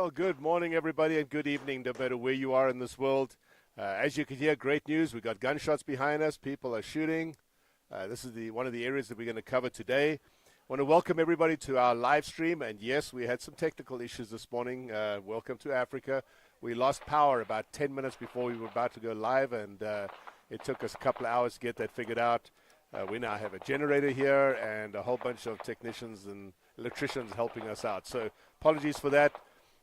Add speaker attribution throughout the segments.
Speaker 1: Well, good morning, everybody, and good evening, no matter where you are in this world. As you can hear, great news. We've got gunshots behind us. People are shooting. This is one of the areas that we're going to cover today. I want to welcome everybody to our live stream. And yes, we had some technical issues this morning. Welcome to Africa. We lost power about 10 minutes before we were about to go live, and it took us a couple of hours to get that figured out. We now have a generator here and a whole bunch of technicians and electricians helping us out. So apologies for that.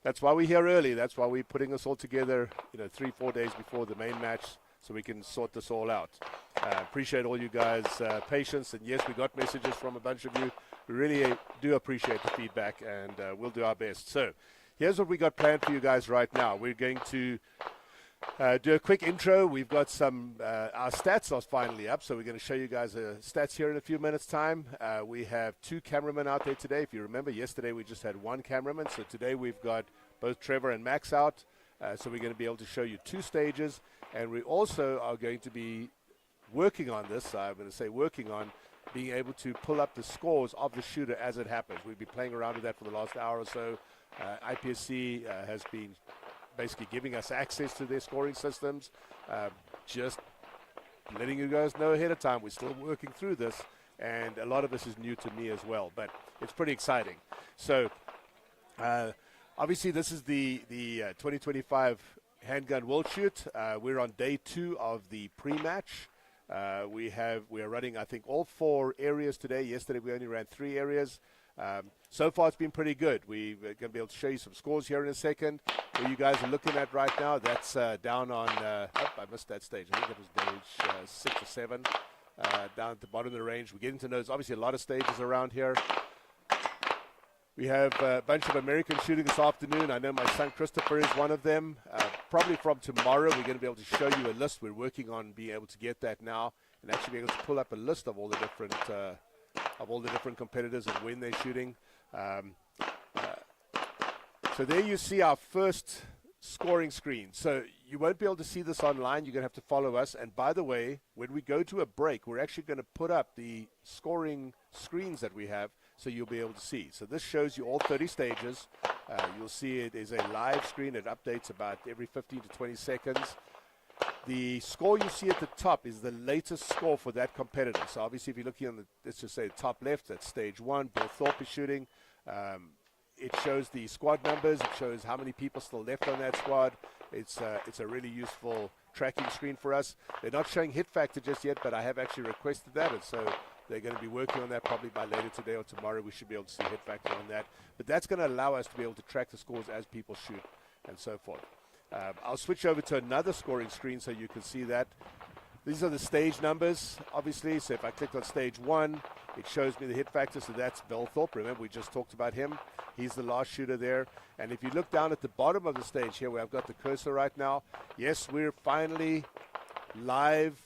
Speaker 1: That's why we're here early. That's why we're putting this all together, 3-4 days before the main match, so we can sort this all out. Appreciate all you guys' patience. And yes, we got messages from a bunch of you. We really do appreciate the feedback, and we'll do our best. So here's what we got planned for you guys right now. We're going to do a quick intro. We've got some, our stats are finally up, so we're going to show you guys stats here in a few minutes' time. We have 2 cameramen out there today. If you remember, yesterday we just had 1 cameraman, so today we've got both Trevor and Max out. So we're going to be able to show you 2 stages, and we also are going to be working on this. I'm going to say working on being able to pull up the scores of the shooter as it happens. We've been playing around with that for the last hour or so. IPSC has been basically giving us access to their scoring systems. Just letting you guys know ahead of time, we're still working through this, and a lot of this is new to me as well, but it's pretty exciting. So obviously this is the 2025 Handgun World Shoot. We're on day 2 of the pre-match. We are running, I think, all 4 areas today. Yesterday we only ran 3 areas. So far it's been pretty good. We're going to be able to show you some scores here in a second. What you guys are looking at right now, that's down on, I missed that stage. I think it was stage 6 or 7, down at the bottom of the range. We're getting to know, there's obviously a lot of stages around here. We have a bunch of American shooting this afternoon. I know my son Christopher is one of them. Probably from tomorrow we're going to be able to show you a list. We're working on being able to get that now and actually be able to pull up a list of all the different competitors and when they're shooting. So there you see our first scoring screen. So you won't be able to see this online. You're going to have to follow us. And by the way, when we go to a break, we're actually going to put up the scoring screens that we have so you'll be able to see. So this shows you all 30 stages. You'll see it is a live screen. It updates about every 15 to 20 seconds. The score you see at the top is the latest score for that competitor. So obviously if you're looking on the, let's just say the top left, that's stage 1, Bill Thorpe is shooting. It shows the squad numbers. It shows how many people still left on that squad. It's a really useful tracking screen for us. They're not showing hit factor just yet, but I have actually requested that, and so they're going to be working on that probably by later today or tomorrow. We should be able to see hit factor on that. But that's going to allow us to be able to track the scores as people shoot and so forth. I'll switch over to another scoring screen so you can see that. These are the stage numbers, obviously. So if I click on stage 1, it shows me the hit factor. So that's Bill Thorpe. Remember, we just talked about him. He's the last shooter there. And if you look down at the bottom of the stage here, where I've got the cursor right now, yes, we're finally live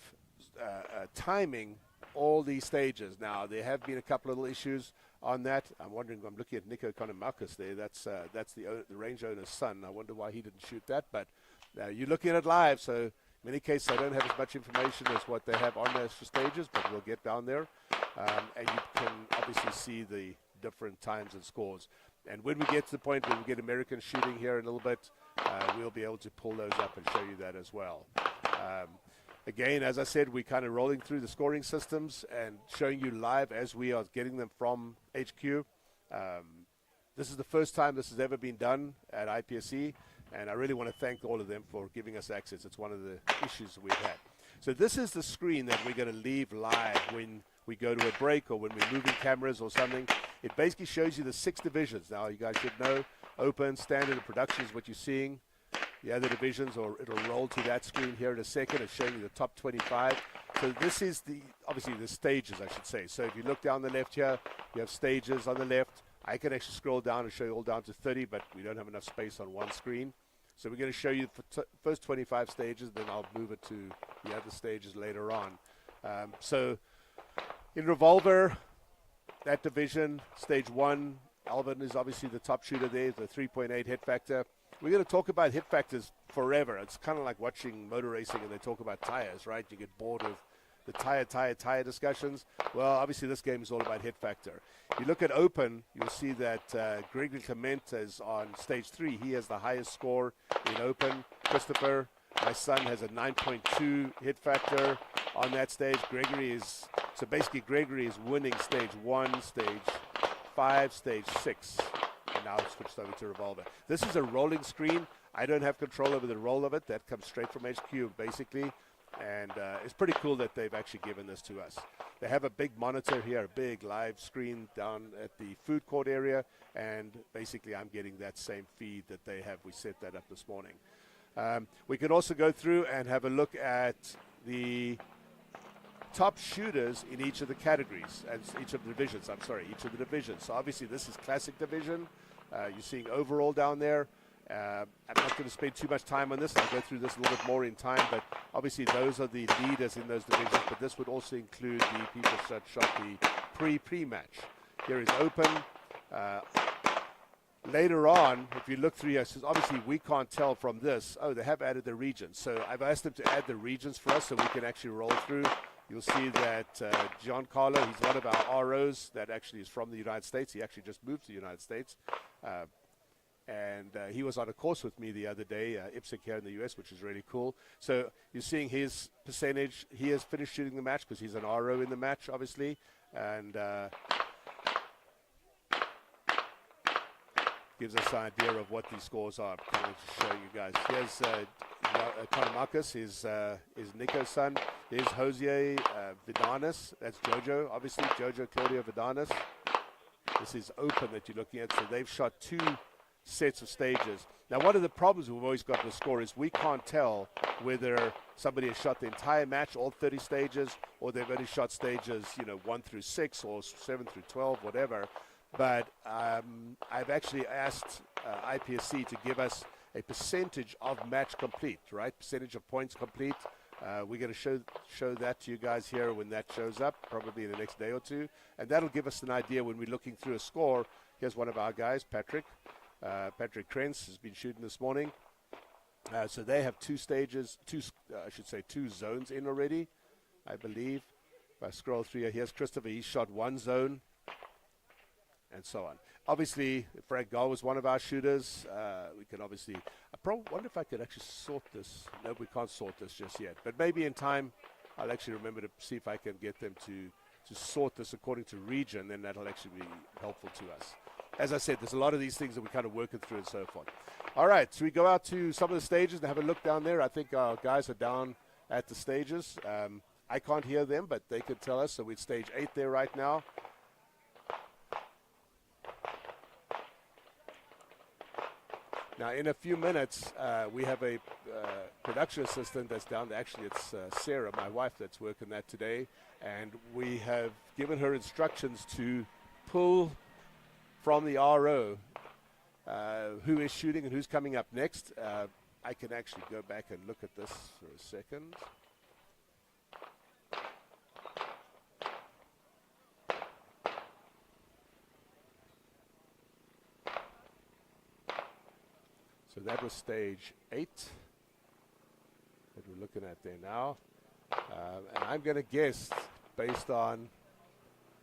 Speaker 1: timing all these stages. Now, there have been a couple of little issues on that. I'm wondering, I'm looking at Nico Konomakis there. That's the range owner's son. I wonder why he didn't shoot that. But you're looking at it live, so in many cases I don't have as much information as what they have on those stages, but we'll get down there. And you can obviously see the different times and scores. And when we get to the point where we get American shooting here in a little bit, we'll be able to pull those up and show you that as well. Again, as I said, we're kind of rolling through the scoring systems and showing you live as we are getting them from HQ. This is the first time this has ever been done at IPSC, and I really want to thank all of them for giving us access. It's one of the issues we've had. So this is the screen that we're going to leave live when we go to a break or when we're moving cameras or something. It basically shows you the 6 divisions. Now, you guys should know, open, standard, and production is what you're seeing. The other divisions, or it'll roll to that screen here in a second. It's showing you the top 25. So this is obviously the stages, I should say. So if you look down the left here, you have stages on the left. I can actually scroll down and show you all down to 30, but we don't have enough space on one screen. So we're going to show you the first 25 stages, then I'll move it to the other stages later on. So in Revolver, that division, stage 1, Alvin is obviously the top shooter there, the 3.8 hit factor. We're going to talk about hit factors forever. It's kind of like watching motor racing and they talk about tires, right? You get bored of the tire discussions. Well, obviously this game is all about hit factor. If you look at open, you'll see that Gregory Clement is on stage 3. He has the highest score in open. Christopher, my son, has a 9.2 hit factor on that stage. Gregory is winning stage 1, stage 5, stage 6. And now it's switched over to Revolver. This is a rolling screen. I don't have control over the roll of it. That comes straight from HQ, basically. And it's pretty cool that they've actually given this to us. They have a big monitor here, a big live screen down at the food court area. And basically, I'm getting that same feed that they have. We set that up this morning. We could also go through and have a look at the top shooters in each of the categories, and each of the divisions. So obviously, this is classic division. You're seeing overall down there. I'm not going to spend too much time on this. I'll go through this a little bit more in time, but obviously those are the leaders in those divisions, but this would also include the people that shot the pre-match. Here is open. Later on, if you look through here, so obviously we can't tell from this. Oh, they have added the regions. So I've asked them to add the regions for us so we can actually roll through. You'll see that Giancarlo, he's one of our ROs that actually is from the United States. He actually just moved to the United States. And he was on a course with me the other day, IPSC here in the US, which is really cool. So you're seeing his percentage. He has finished shooting the match because he's an RO in the match, obviously. And gives us an idea of what these scores are. I'm going to show you guys. Here's Conor Marcus, is Nico's son. There's Jose Vidanis. That's Jojo, obviously. Jojo Claudio Vidanis. This is open that you're looking at. So they've shot 2 sets of stages. Now, one of the problems we've always got in the score is we can't tell whether somebody has shot the entire match, all 30 stages, or they've only shot stages, 1 through 6 or 7 through 12, whatever. But I've actually asked IPSC to give us a percentage of match complete, right? Percentage of points complete. We're going to show that to you guys here when that shows up, probably in the next day or two. And that'll give us an idea when we're looking through a score. Here's one of our guys, Patrick. Patrick Krentz has been shooting this morning. So they have 2 stages, 2 zones in already, I believe. If I scroll through here, here's Christopher. He shot 1 zone, and so on. Obviously, Frank Gall was one of our shooters. We can obviously, I wonder if I could actually sort this. No, we can't sort this just yet. But maybe in time, I'll actually remember to see if I can get them to sort this according to region, then that'll actually be helpful to us. As I said, there's a lot of these things that we're kind of working through and so forth. All right, so we go out to some of the stages and have a look down there. I think our guys are down at the stages. I can't hear them, but they could tell us. So we're at stage 8 there right now. Now, in a few minutes, we have a production assistant that's down there. Actually, it's Sarah, my wife, that's working that today. And we have given her instructions to pull from the RO who is shooting and who's coming up next. I can actually go back and look at this for a second. So that was stage 8 that we're looking at there now. And I'm going to guess, based on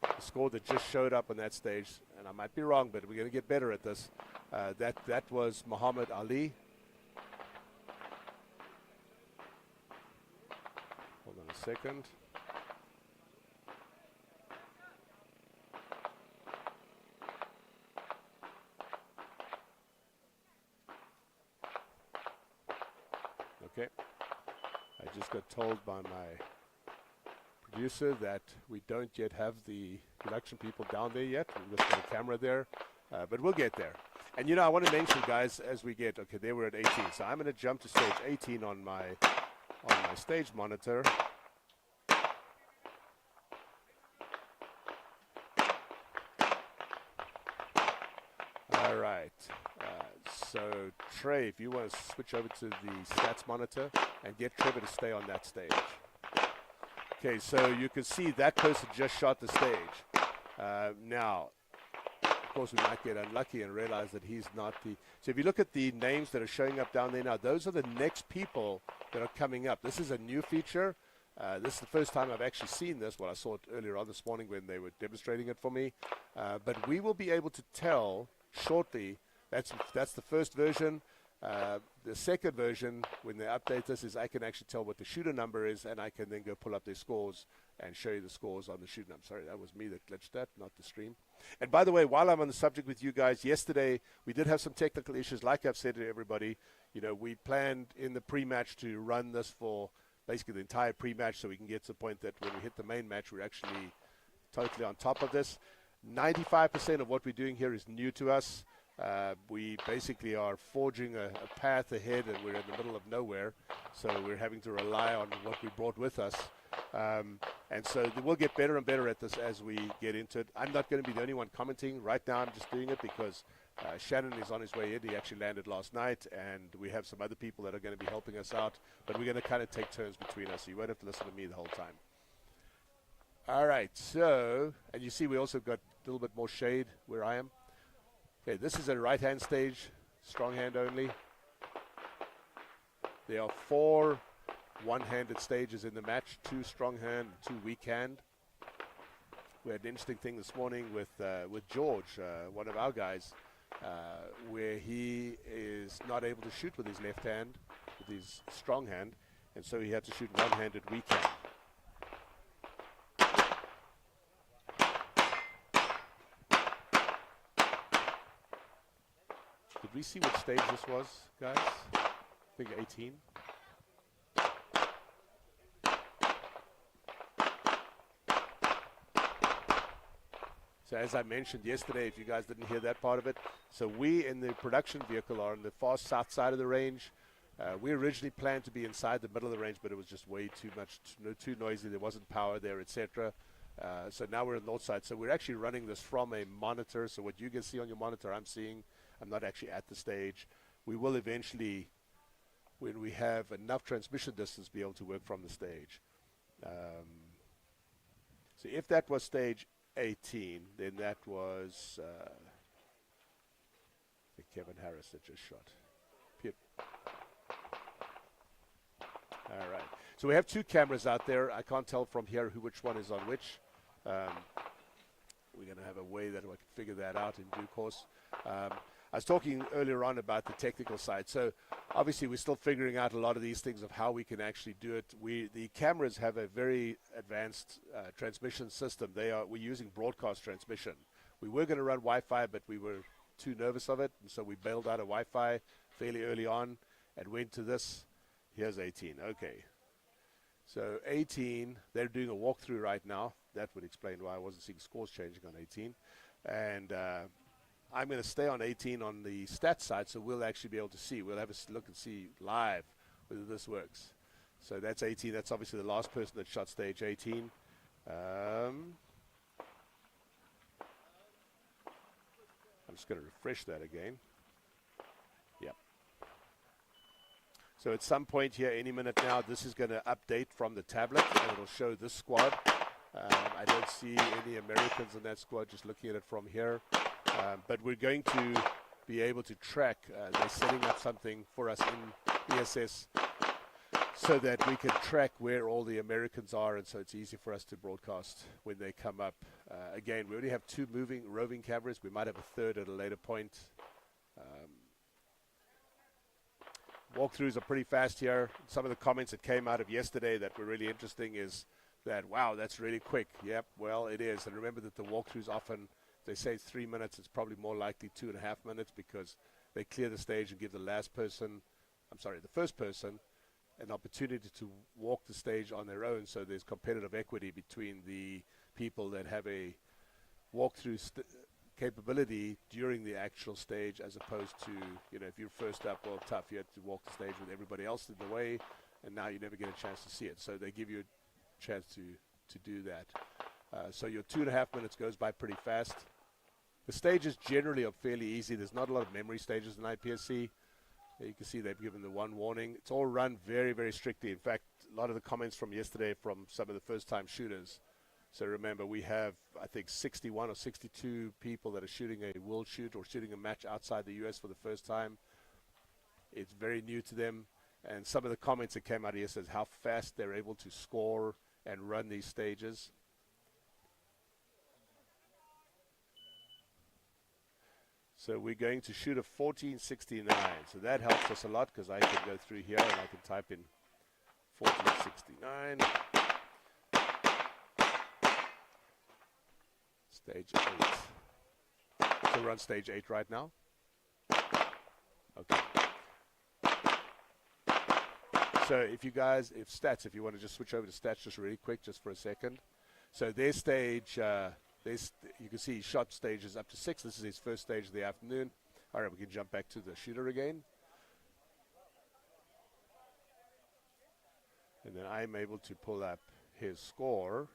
Speaker 1: the score that just showed up on that stage, and I might be wrong, but we're going to get better at this, that was Muhammad Ali. Hold on a second. Okay. I just got told by my producer that we don't yet have the production people down there yet. We've just got a camera there, but we'll get there. And I want to mention, guys, as we get, okay, there we're at 18. So I'm going to jump to stage 18 on my stage monitor. All right. So Trey, if you want to switch over to the stats monitor and get Trevor to stay on that stage. Okay, so you can see that person just shot the stage. Now, of course, we might get unlucky and realize that he's not the... So if you look at the names that are showing up down there now, those are the next people that are coming up. This is a new feature. This is the first time I've actually seen this. Well, I saw it earlier on this morning when they were demonstrating it for me. But we will be able to tell shortly. That's the first version. The second version, when they update this, is I can actually tell what the shooter number is, and I can then go pull up their scores and show you the scores on the shooter number. Sorry, that was me that glitched that, not the stream. And by the way, while I'm on the subject with you guys, yesterday we did have some technical issues. Like I've said to everybody, we planned in the pre-match to run this for basically the entire pre-match so we can get to the point that when we hit the main match, we're actually totally on top of this. 95% of what we're doing here is new to us. We basically are forging a path ahead, and we're in the middle of nowhere, so we're having to rely on what we brought with us. And so we'll get better and better at this as we get into it. I'm not going to be the only one commenting. Right now I'm just doing it because Shannon is on his way in. He actually landed last night, and we have some other people that are going to be helping us out. But we're going to kind of take turns between us, so you won't have to listen to me the whole time. All right, so, and you see we also got a little bit more shade where I am. Okay, this is a right-hand stage, strong hand only. There are 4 one-handed stages in the match, 2 strong hand, 2 weak hand. We had an interesting thing this morning with George, one of our guys, where he is not able to shoot with his left hand, with his strong hand, and so he had to shoot one-handed weak hand. Did we see what stage this was, guys? I think 18. So as I mentioned yesterday, if you guys didn't hear that part of it, so we in the production vehicle are on the far south side of the range. We originally planned to be inside the middle of the range, but it was just way too much, too noisy. There wasn't power there, etc. So now we're on the north side. So we're actually running this from a monitor. So what you can see on your monitor, I'm seeing. I'm not actually at the stage. We will eventually, when we have enough transmission distance, be able to work from the stage. So if that was stage 18, then that was I think Kevin Harris that just shot. Pip. All right. So we have 2 cameras out there. I can't tell from here which one is on which. We're going to have a way that I can figure that out in due course. I was talking earlier on about the technical side. So obviously we're still figuring out a lot of these things of how we can actually do it. The cameras have a very advanced transmission system. We're using broadcast transmission. We were going to run Wi-Fi, but we were too nervous of it, and so we bailed out of Wi-Fi fairly early on and went to this. Here's 18. Okay. So 18, they're doing a walkthrough right now. That would explain why I wasn't seeing scores changing on 18. And I'm going to stay on 18 on the stats side, so we'll actually be able to see. We'll have a look and see live whether this works. So that's 18. That's obviously the last person that shot stage 18. I'm just going to refresh that again. Yep. So at some point here, any minute now, this is going to update from the tablet, and it'll show this squad. I don't see any Americans in that squad, just looking at it from here. But we're going to be able to track. They're setting up something for us in ESS so that we can track where all the Americans are, and so it's easy for us to broadcast when they come up. Again, we only have 2 roving cameras. We might have a third at a later point. Walkthroughs are pretty fast here. Some of the comments that came out of yesterday that were really interesting is that, wow, that's really quick. Yep, well, it is. And remember that the walkthroughs often, they say 3 minutes, it's probably more likely 2.5 minutes because they clear the stage and give the first person an opportunity to walk the stage on their own, so there's competitive equity between the people that have a walkthrough capability during the actual stage, as opposed to, if you're first up, well, tough, you have to walk the stage with everybody else in the way, and now you never get a chance to see it. So they give you a chance to do that. So your 2.5 minutes goes by pretty fast. The stages generally are fairly easy. There's not a lot of memory stages in IPSC. You can see they've given the 1 warning. It's all run very, very strictly. In fact, a lot of the comments from yesterday from some of the first-time shooters. So remember, we have, I think, 61 or 62 people that are shooting a world shoot or shooting a match outside the U.S. for the first time. It's very new to them. And some of the comments that came out here says how fast they're able to score and run these stages. So we're going to shoot a 1469. So that helps us a lot because I can go through here and I can type in 1469. Stage 8. So we're on stage 8 right now. Okay. So if you guys, if you want to just switch over to stats just really quick, just for a second. So their stage, you can see he shot stages up to 6. This is his first stage of the afternoon. All right, we can jump back to the shooter again. And then I'm able to pull up his score.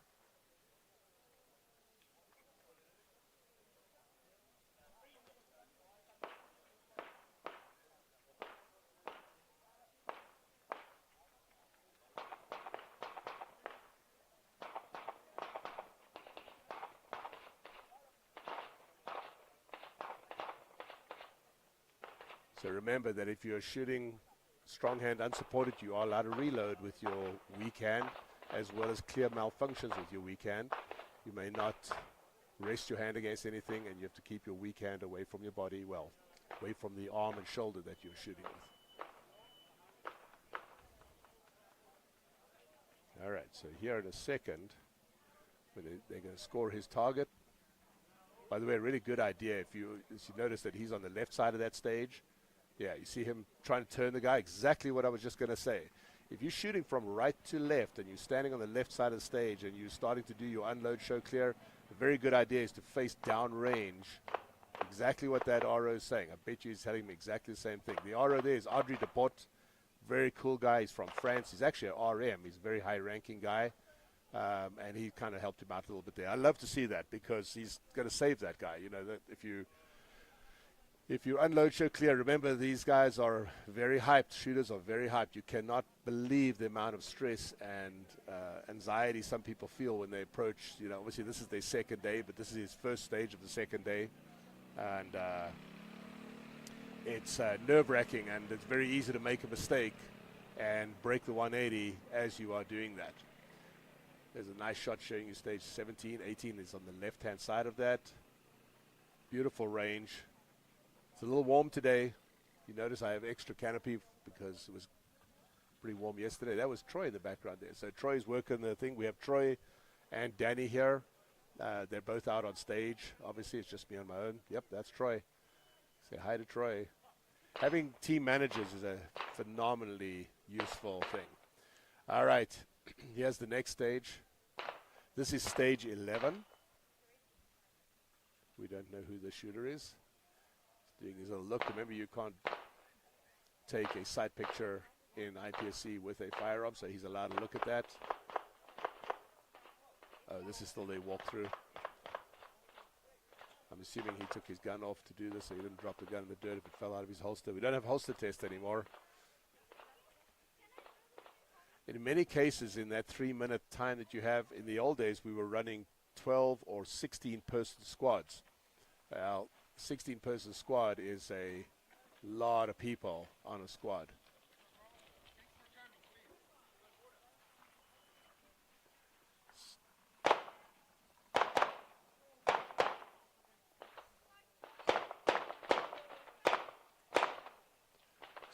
Speaker 1: So remember that if you're shooting strong hand unsupported, you are allowed to reload with your weak hand, as well as clear malfunctions with your weak hand. You may not rest your hand against anything, and you have to keep your weak hand away from your body, well, away from the arm and shoulder that you're shooting with. All right, so here in a second, when they're going to score his target. By the way, a really good idea, if you notice that he's on the left side of that stage. Yeah, you see him trying to turn the guy. Exactly what I was just going to say. If you're shooting from right to left and you're standing on the left side of the stage and you're starting to do your unload, show, clear, a very good idea is to face down range. Exactly what that RO is saying. I bet you he's telling me exactly the same thing. The RO there is Audrey Deporte. Very cool guy. He's from France. He's actually an RM. He's a very high-ranking guy. And he kind of helped him out a little bit there. I love to see that because he's going to save that guy. You know, that if you unload, show, clear, remember these guys are very hyped. Shooters are very hyped. You cannot believe the amount of stress and anxiety some people feel when they approach. You know, obviously this is their second day, but this is his first stage of the second day. And it's nerve-wracking, and it's very easy to make a mistake and break the 180 as you are doing that. There's a nice shot showing you stage 17. 18 is on the left-hand side of that. Beautiful range. It's a little warm today. You notice I have extra canopy because it was pretty warm yesterday. That was Troy in the background there. So Troy's working the thing. We have Troy and Danny here. They're both out on stage. Obviously, it's just me on my own. Yep, that's Troy. Say hi to Troy. Having team managers is a phenomenally useful thing. All right, here's the next stage. This is stage 11. We don't know who the shooter is. He's doing his little look. Remember, you can't take a sight picture in IPSC with a firearm, so he's allowed to look at that. Oh, this is still a walkthrough. I'm assuming he took his gun off to do this, so he didn't drop the gun in the dirt if it fell out of his holster. We don't have holster test anymore. In many cases, in that 3-minute time that you have, in the old days, we were running 12 or 16-person squads. Well, 16-person squad is a lot of people on a squad.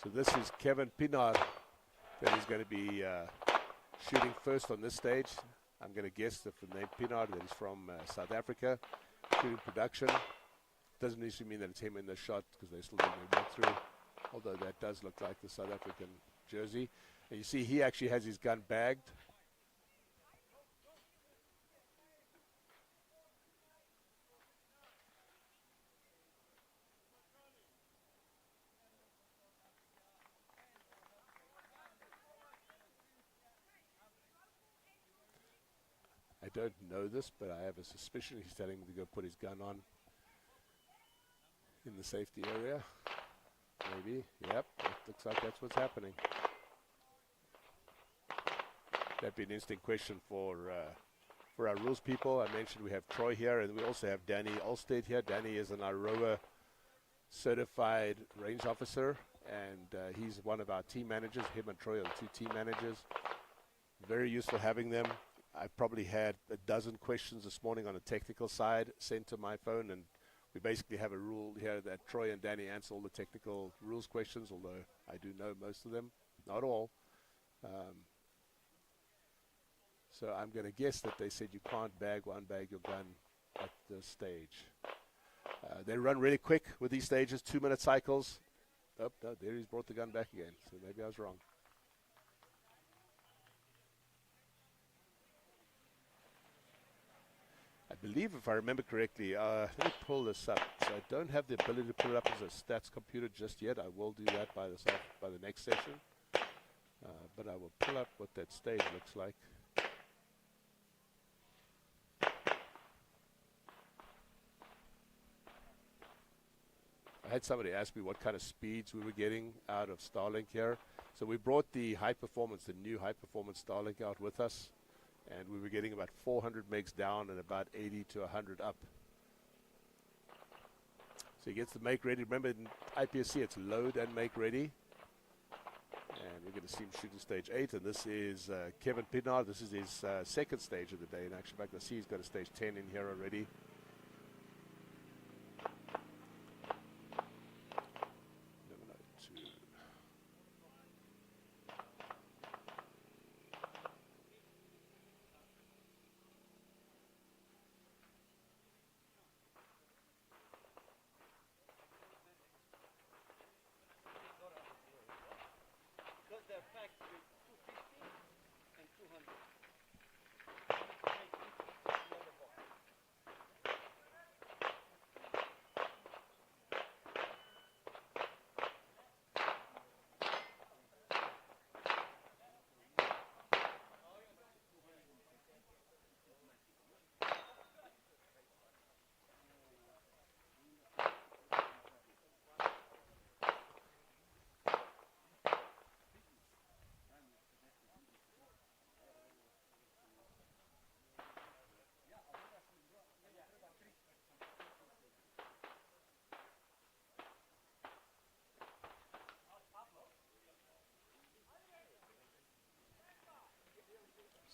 Speaker 1: So this is Kevin Pinard that is going to be shooting first on this stage. I'm going to guess that the name Pinard, that he's from South Africa, shooting production. Doesn't necessarily mean that it's him in the shot because they're still doing a walkthrough, although that does look like the South African jersey. And you see he actually has his gun bagged. I don't know this, but I have a suspicion he's telling me to go put his gun on in the safety area. Maybe. Yep, it looks like that's what's happening. That'd be an interesting question for our rules people. I mentioned we have Troy here, and we also have Danny Olstead here. Danny is an Aroa certified range officer. and he's one of our team managers. Him and Troy are the two team managers. Very useful having them. I probably had a dozen questions this morning on the technical side sent to my phone, and we basically have a rule here that Troy and Danny answer all the technical rules questions, although I do know most of them, not all. So I'm going to guess that they said you can't bag your gun at this stage. They run really quick with these stages, 2-minute cycles. Oh, no, there he's brought the gun back again, so maybe I was wrong. I believe, if I remember correctly, let me pull this up. So I don't have the ability to pull it up as a stats computer just yet. I will do that by the next session. But I will pull up what that stage looks like. I had somebody ask me what kind of speeds we were getting out of Starlink here. So we brought the new high performance Starlink out with us, and we were getting about 400 megs down and about 80 to 100 up. So he gets the make ready. Remember, in IPSC it's load and make ready. And we're going to see him shooting stage 8, and this is Kevin Pidnard. This is his second stage of the day. In actual fact, I see he's got a stage 10 in here already.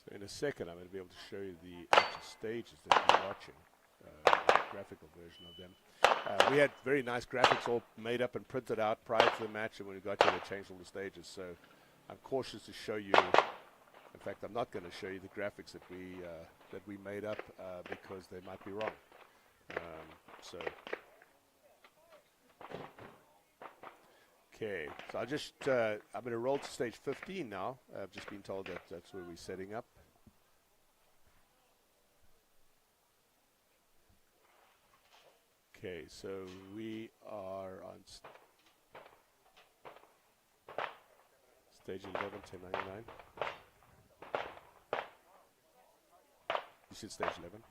Speaker 1: So in a second, I'm going to be able to show you the actual stages that you're watching, graphical version of them. We had very nice graphics all made up and printed out prior to the match, and when we got here, they changed all the stages. So I'm cautious to show you. In fact, I'm not going to show you the graphics that we made up because they might be wrong. Okay, so I'm going to roll to stage 15 now. I've just been told that that's where we're setting up. Okay, so we are on stage 11, 1099. You said stage 11.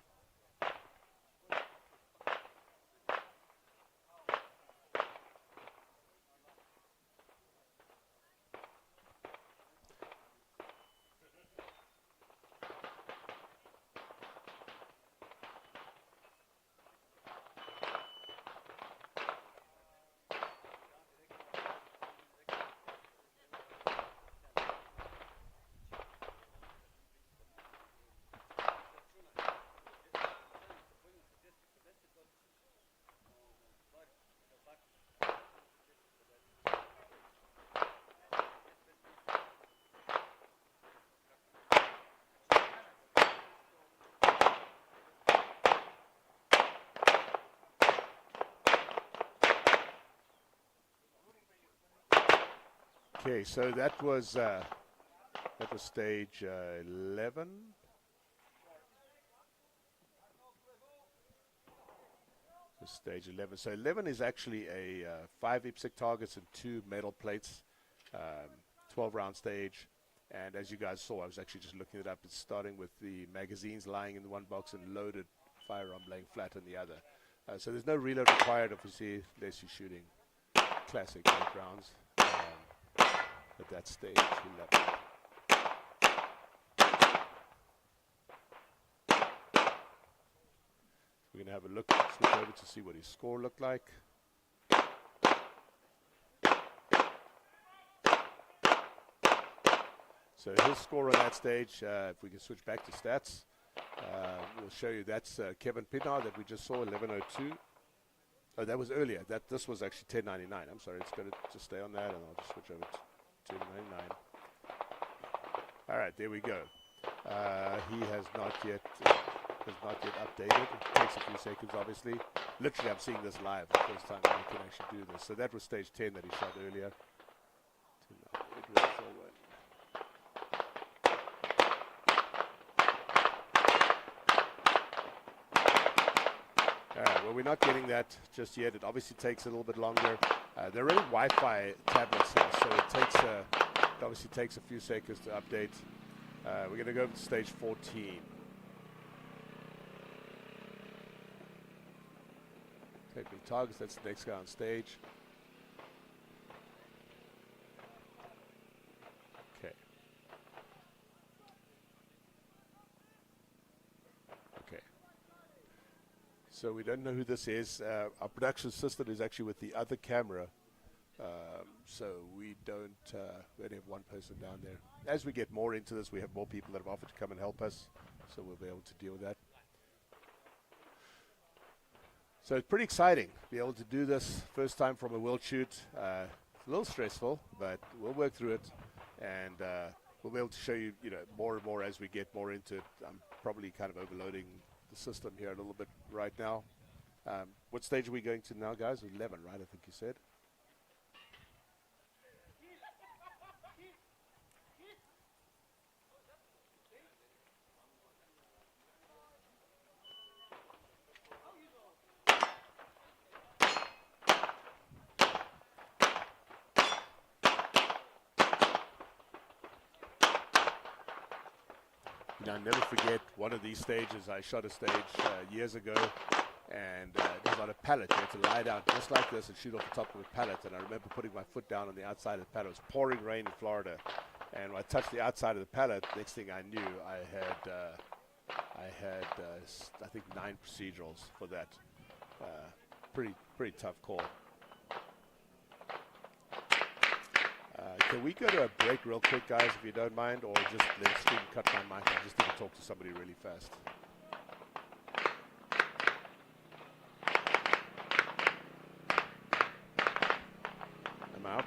Speaker 1: Okay, so that was stage 11. Stage 11. So 11 is actually a 5 IPSC targets and 2 metal plates, 12-round stage. And as you guys saw, I was actually just looking it up. It's starting with the magazines lying in the one box and loaded firearm laying flat in the other. So there's no reload required, obviously, unless you're shooting classic 8 rounds. At that stage, 11. We're going to have a look, switch over to see what his score looked like. So his score on that stage, if we can switch back to stats, we'll show you that's Kevin Pidnar that we just saw, 11:02. Oh, that was earlier. This was actually 10:99. I'm sorry, it's going to just stay on that, and I'll just switch over to 10:99. All right, there we go. He has not yet updated. It takes a few seconds, obviously. Literally, I'm seeing this live the first time I can actually do this. So that was stage 10 that he shot earlier. Well, we're not getting that just yet. It obviously takes a little bit longer. They're running Wi-Fi tablets here, so it obviously takes a few seconds to update. We're going to go to stage 14. Take me targets. That's the next guy on stage. Okay. Okay. So we don't know who this is. Our production assistant is actually with the other camera. So we only have one person down there. As we get more into this, we have more people that have offered to come and help us. So we'll be able to deal with that. So it's pretty exciting to be able to do this first time from a world shoot. It's a little stressful, but we'll work through it. And we'll be able to show you, more and more as we get more into it. I'm probably kind of overloading the system here a little bit right now. What stage are we going to now, guys? 11, right? I think you said. I'll never forget one of these stages. I shot a stage years ago, and it was on a pallet. You had to lie down just like this and shoot off the top of a pallet. And I remember putting my foot down on the outside of the pallet. It was pouring rain in Florida, and when I touched the outside of the pallet, next thing I knew, I had I think 9 procedurals for that. Pretty tough call. Can we go to a break real quick, guys, if you don't mind, or just let the stream cut my mic? I just need to talk to somebody really fast. I'm out.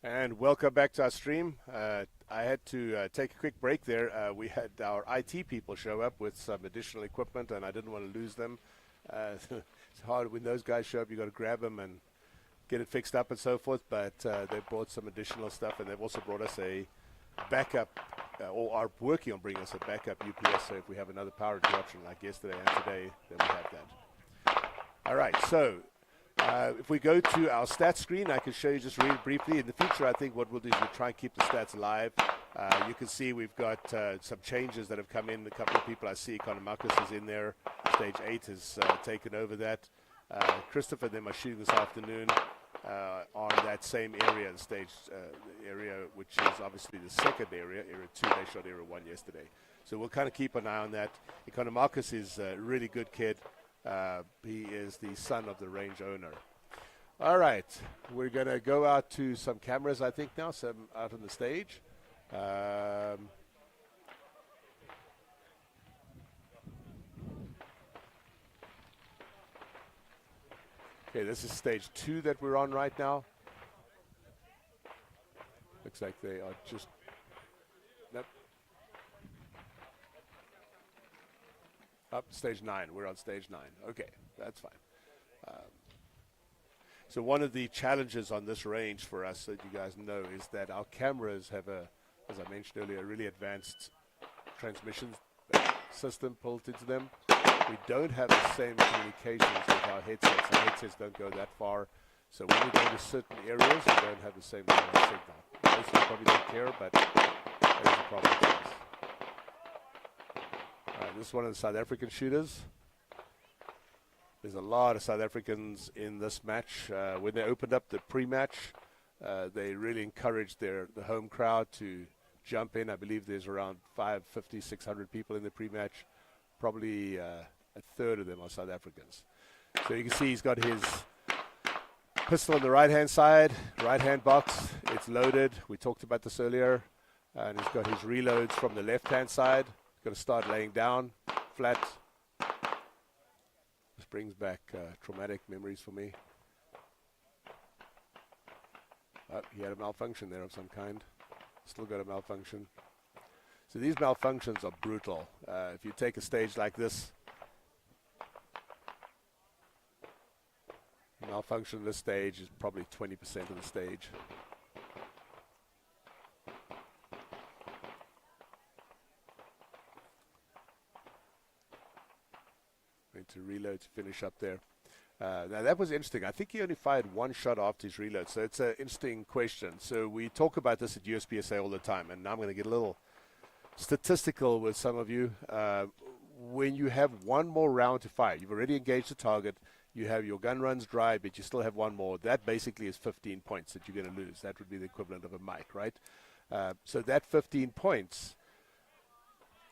Speaker 1: And welcome back to our stream. I had to take a quick break there. We had our IT people show up with some additional equipment, and I didn't want to lose them. It's hard when those guys show up. You got to grab them and get it fixed up and so forth. But they brought some additional stuff, and they've also brought us a backup, or are working on bringing us a backup UPS. So if we have another power interruption like yesterday and today, then we have that. All right, so. If we go to our stats screen, I can show you just really briefly. In the future, I think what we'll do is we'll try and keep the stats live. You can see we've got some changes that have come in. A couple of people I see, Conor Marcus is in there. Stage 8 has taken over that. Christopher and them are shooting this afternoon on that same area, the stage area, which is obviously the second area, Area 2. They shot Area 1 yesterday. So we'll kind of keep an eye on that. Conor Marcus is a really good kid. He is the son of the range owner. All right, we're going to go out to some cameras, I think, now, some out on the stage. Okay, this is stage 2 that we're on right now. Looks like they are just... Nope. Up stage 9. We're on stage 9. Okay, that's fine. So one of the challenges on this range for us, that you guys know, is that our cameras have a, as I mentioned earlier, a really advanced transmission system built into them. We don't have the same communications with our headsets. Our headsets don't go that far. So when we go to certain areas, we don't have the same level of signal. Most people probably don't care, but that is a problem for us. This is one of the South African shooters. There's a lot of South Africans in this match. When they opened up the pre-match, they really encouraged the home crowd to jump in. I believe there's around 550, 600 people in the pre-match. Probably a third of them are South Africans. So you can see he's got his pistol on the right-hand side, right-hand box. It's loaded. We talked about this earlier. And he's got his reloads from the left-hand side. Got to start laying down, flat. This brings back traumatic memories for me. He had a malfunction there of some kind. Still got a malfunction. So these malfunctions are brutal. If you take a stage like this, malfunction of this stage is probably 20% of the stage. To reload to finish up there. Now that was interesting. I think he only fired one shot after his reload, so it's an interesting question. So we talk about this at USPSA all the time, and now I'm going to get a little statistical with some of you. When you have one more round to fire, you've already engaged the target, you have your gun runs dry, but you still have one more. That basically is 15 points that you're going to lose. That would be the equivalent of a mic, right? So that 15 points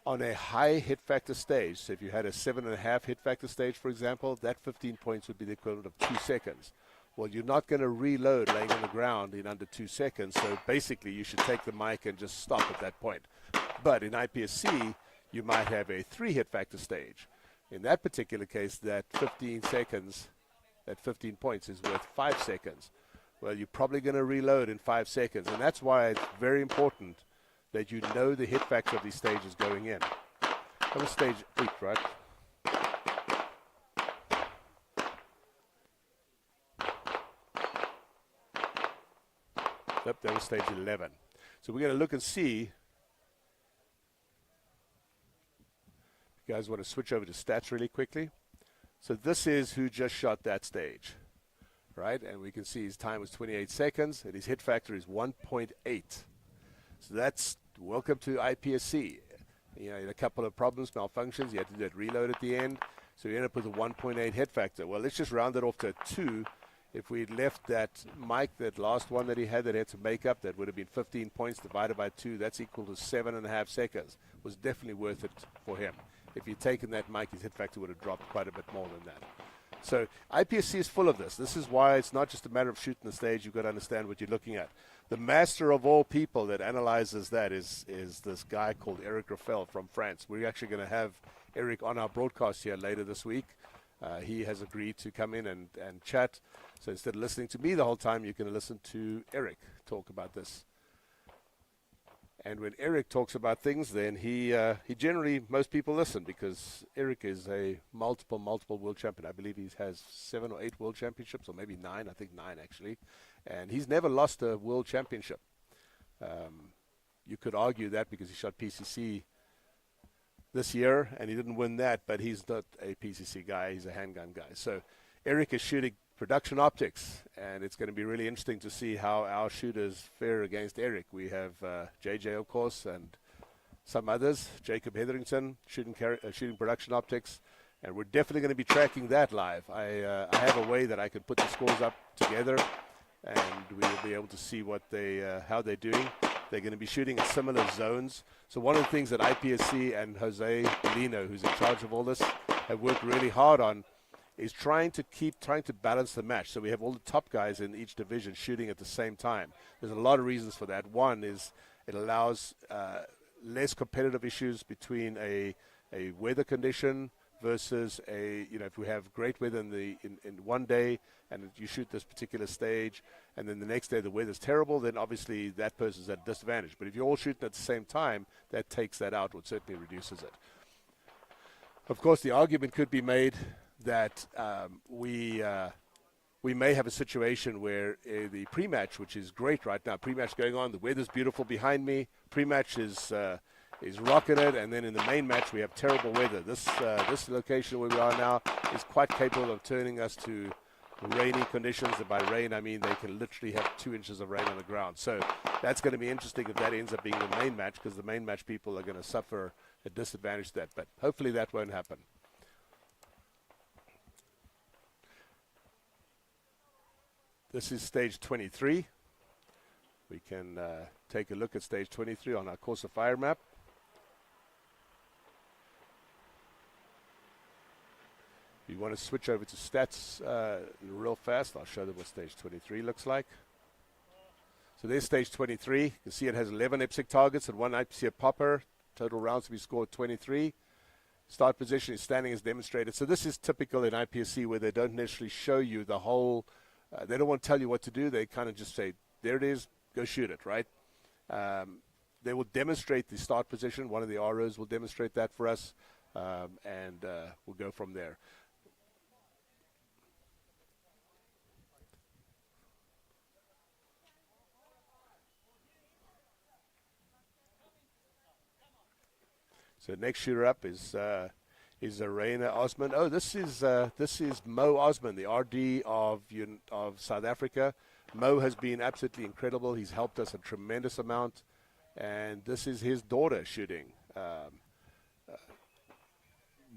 Speaker 1: on a high hit factor stage, so if you had a 7.5 hit factor stage, for example, that 15 points would be the equivalent of 2 seconds. Well, you're not going to reload laying on the ground in under 2 seconds, so basically you should take the mic and just stop at that point. But in IPSC, you might have a 3 hit factor stage. In that particular case, that 15 seconds, that 15 points is worth 5 seconds. Well, you're probably going to reload in 5 seconds, and that's why it's very important that you know the hit factor of these stages going in. That was stage 8, right? Yep, that was stage 11. So we're going to look and see. You guys want to switch over to stats really quickly? So this is who just shot that stage, right? And we can see his time was 28 seconds, and his hit factor is 1.8. So that's welcome to IPSC. You know, a couple of problems, malfunctions. You had to do that reload at the end. So you end up with a 1.8 hit factor. Well, let's just round it off to a 2. If we'd left that mic, that last one that he had to make up, that would have been 15 points divided by 2. That's equal to 7.5 seconds. Was definitely worth it for him. If you'd taken that mic, his hit factor would have dropped quite a bit more than that. So IPSC is full of this. This is why it's not just a matter of shooting the stage. You've got to understand what you're looking at. The master of all people that analyzes that is this guy called Eric Raffel from France. We're actually going to have Eric on our broadcast here later this week. He has agreed to come in and chat. So instead of listening to me the whole time, you can listen to Eric talk about this. And when Eric talks about things, then he generally, most people listen, because Eric is a multiple world champion. I believe he has 7 or 8 world championships, or maybe 9. I think 9 actually. And he's never lost a world championship. You could argue that because he shot PCC this year and he didn't win that, but he's not a PCC guy. He's a handgun guy. So Eric is shooting production optics, and it's going to be really interesting to see how our shooters fare against Eric. We have JJ, of course, and some others, Jacob Hetherington, shooting production optics, and we're definitely going to be tracking that live. I have a way that I can put the scores up together, and we will be able to see what how they're doing. They're going to be shooting in similar zones. So one of the things that IPSC and Jose Lino, who's in charge of all this, have worked really hard on is trying to balance the match. So we have all the top guys in each division shooting at the same time. There's a lot of reasons for that. One is it allows less competitive issues between a weather condition versus if we have great weather in one day and you shoot this particular stage, and then the next day the weather's terrible, then obviously that person's at a disadvantage. But if you're all shooting at the same time, that takes that out, or certainly reduces it. Of course, the argument could be made that we may have a situation where the pre-match, which is great right now, pre-match going on, the weather's beautiful behind me, pre-match is rocking it, and then in the main match we have terrible weather. This location where we are now is quite capable of turning us to rainy conditions, and by rain I mean they can literally have 2 inches of rain on the ground. So that's going to be interesting if that ends up being the main match, because the main match people are going to suffer a disadvantage to that, but hopefully that won't happen. This is stage 23. We can take a look at stage 23 on our course of fire map. If you want to switch over to stats real fast, I'll show them what stage 23 looks like. So there's stage 23. You can see it has 11 IPSC targets and 1 IPSC popper. Total rounds to be scored 23. Start position is standing as demonstrated. So this is typical in IPSC, where they don't necessarily show you the whole. They don't want to tell you what to do. They kind of just say, there it is, go shoot it, right? They will demonstrate the start position. One of the ROs will demonstrate that for us, and we'll go from there. So next shooter up is Arena Osman. Oh, this is Mo Osman, the RD of South Africa. Mo has been absolutely incredible. He's helped us a tremendous amount, and this is his daughter shooting.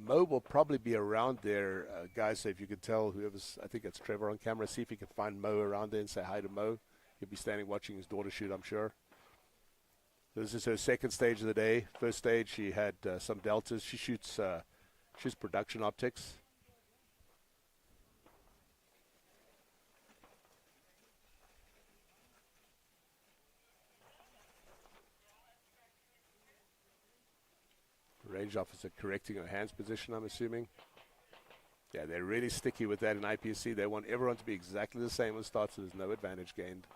Speaker 1: Mo will probably be around there, guys. So if you can tell, I think it's Trevor on camera. See if you can find Mo around there and say hi to Mo. He'll be standing watching his daughter shoot, I'm sure. This is her second stage of the day. First stage, she had some deltas. She shoots production optics. Range officer correcting her hands position, I'm assuming. Yeah, they're really sticky with that in IPSC. They want everyone to be exactly the same at the start, so there's no advantage gained.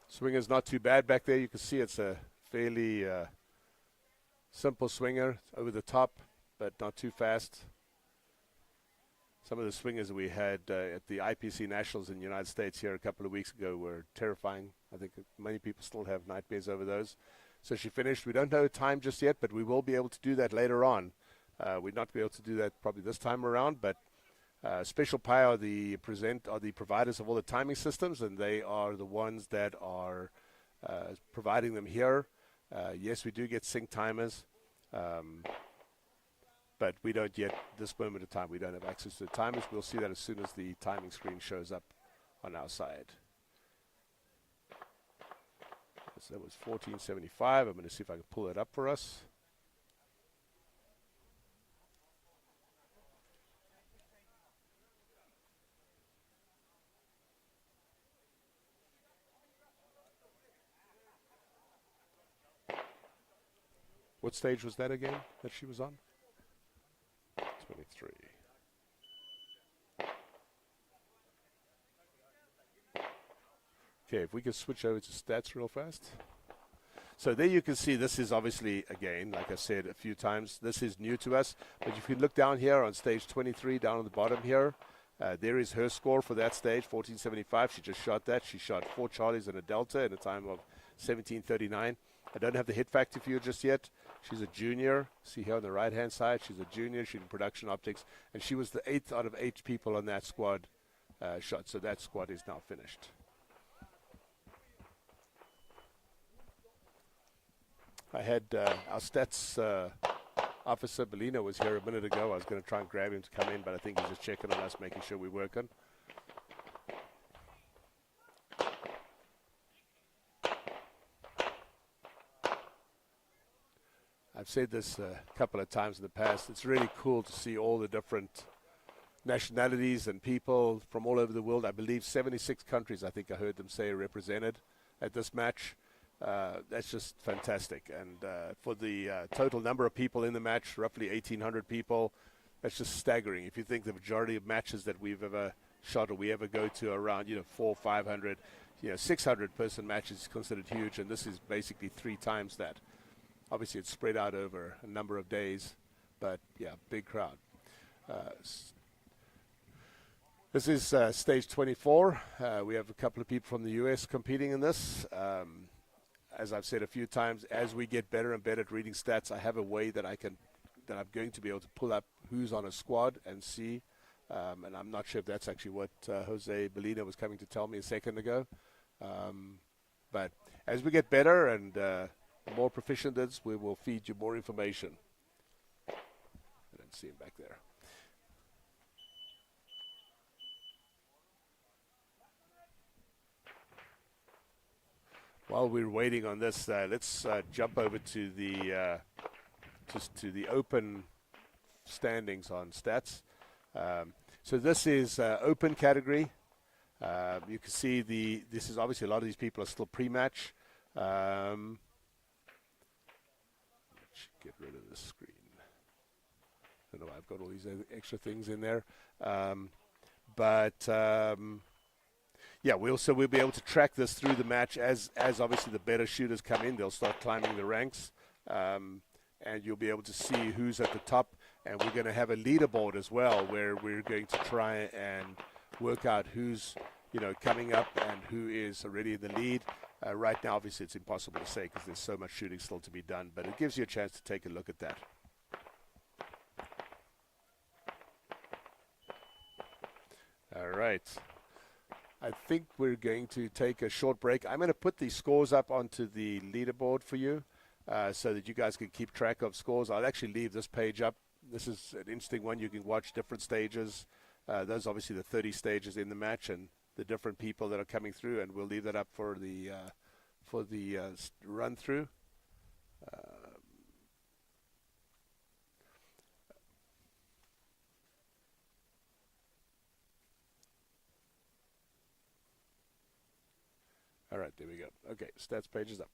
Speaker 1: Swinger's not too bad back there. You can see it's a fairly simple swinger, over the top, but not too fast. Some of the swingers that we had at the IPC Nationals in the United States here a couple of weeks ago were terrifying. I think many people still have nightmares over those. So she finished. We don't know time just yet, but we will be able to do that later on. We'd not be able to do that probably this time around, but Special Pi are the providers of all the timing systems, and they are the ones that are providing them here. Yes, we do get sync timers, but we don't yet, this moment of time, we don't have access to the timers. We'll see that as soon as the timing screen shows up on our side. So that was 1475. I'm going to see if I can pull it up for us. What stage was that again that she was on? 23. Okay, if we can switch over to stats real fast. So there you can see this is obviously, again, like I said a few times, this is new to us. But if you look down here on stage 23, down on the bottom here, there is her score for that stage, 1475. She just shot that. She shot 4 Charlies and a Delta in a time of 1739. I don't have the hit factor for you just yet. She's a junior. See here on the right-hand side, she's a junior shooting production optics. And she was the 8th out of 8 people on that squad shot. So that squad is now finished. I had our stats officer, Belina, was here a minute ago. I was going to try and grab him to come in, but I think he's just checking on us, making sure we're working. I've said this a couple of times in the past. It's really cool to see all the different nationalities and people from all over the world. I believe 76 countries, I think I heard them say, are represented at this match. That's just fantastic. And for the total number of people in the match, roughly 1,800 people, that's just staggering. If you think the majority of matches that we've ever shot or we ever go to around, 400, 500, 600 person matches is considered huge, and this is basically 3 times that. Obviously, it's spread out over a number of days, but yeah, big crowd. This is stage 24. We have a couple of people from the U.S. competing in this. As I've said a few times, as we get better and better at reading stats, I have a way that I'm going to be able to pull up who's on a squad and see. And I'm not sure if that's actually what Jose Belina was coming to tell me a second ago. But as we get better and more proficient at this, we will feed you more information. I don't see him back there. While we're waiting on this, let's jump over to the open standings on stats. So this is open category. You can see this is obviously a lot of these people are still pre-match. Let's get rid of this screen. I don't know why I've got all these extra things in there. Yeah, we'll be able to track this through the match as obviously the better shooters come in. They'll start climbing the ranks, and you'll be able to see who's at the top. And we're going to have a leaderboard as well, where we're going to try and work out who's coming up and who is already in the lead. Right now, obviously, it's impossible to say because there's so much shooting still to be done. But it gives you a chance to take a look at that. All right. I think we're going to take a short break. I'm going to put the scores up onto the leaderboard for you so that you guys can keep track of scores. I'll actually leave this page up. This is an interesting one. You can watch different stages. Those obviously the 30 stages in the match and the different people that are coming through, and we'll leave that up for the run through. All right, there we go. Okay, stats page is up.